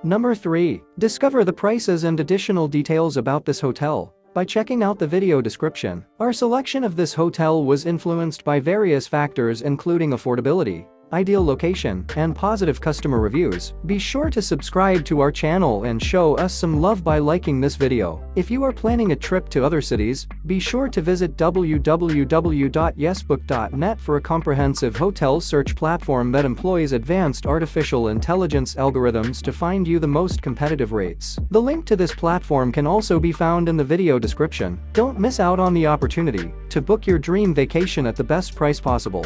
Number 3. Discover the prices and additional details about this hotel by checking out the video description. Our selection of this hotel was influenced by various factors including affordability, ideal location, and positive customer reviews. Be sure to subscribe to our channel and show us some love by liking this video. If you are planning a trip to other cities, be sure to visit www.yesbook.net for a comprehensive hotel search platform that employs advanced artificial intelligence algorithms to find you the most competitive rates. The link to this platform can also be found in the video description. Don't miss out on the opportunity to book your dream vacation at the best price possible.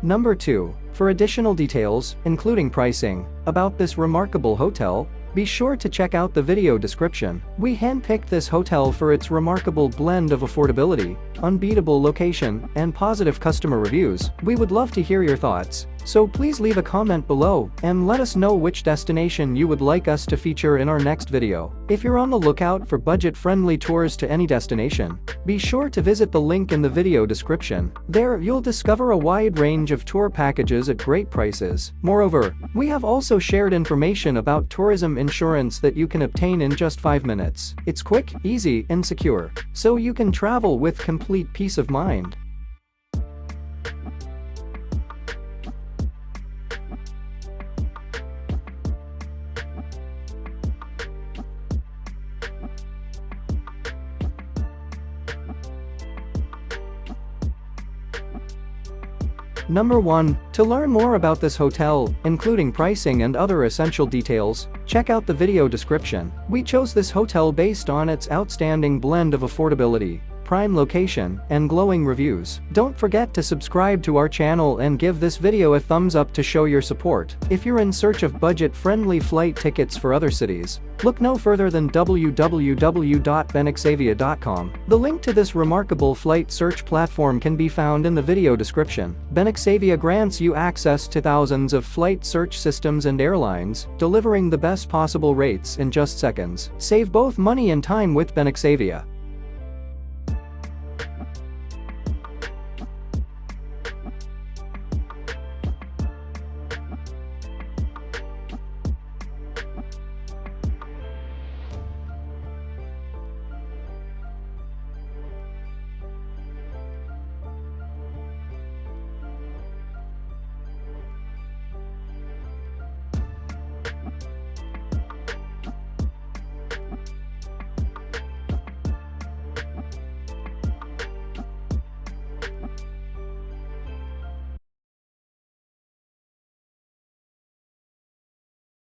Number 2. For additional details, including pricing, about this remarkable hotel, be sure to check out the video description. We handpicked this hotel for its remarkable blend of affordability, unbeatable location, and positive customer reviews. We would love to hear your thoughts, so please leave a comment below and let us know which destination you would like us to feature in our next video. If you're on the lookout for budget-friendly tours to any destination, be sure to visit the link in the video description. There you'll discover a wide range of tour packages at great prices. Moreover, we have also shared information about tourism insurance that you can obtain in just 5 minutes. It's quick, easy, and secure, so you can travel with complete peace of mind. Number 1. To learn more about this hotel, including pricing and other essential details, check out the video description. We chose this hotel based on its outstanding blend of affordability, prime location, and glowing reviews. Don't forget to subscribe to our channel and give this video a thumbs up to show your support. If you're in search of budget-friendly flight tickets for other cities, look no further than www.benexavia.com. The link to this remarkable flight search platform can be found in the video description. Benexavia grants you access to thousands of flight search systems and airlines, delivering the best possible rates in just seconds. Save both money and time with Benexavia.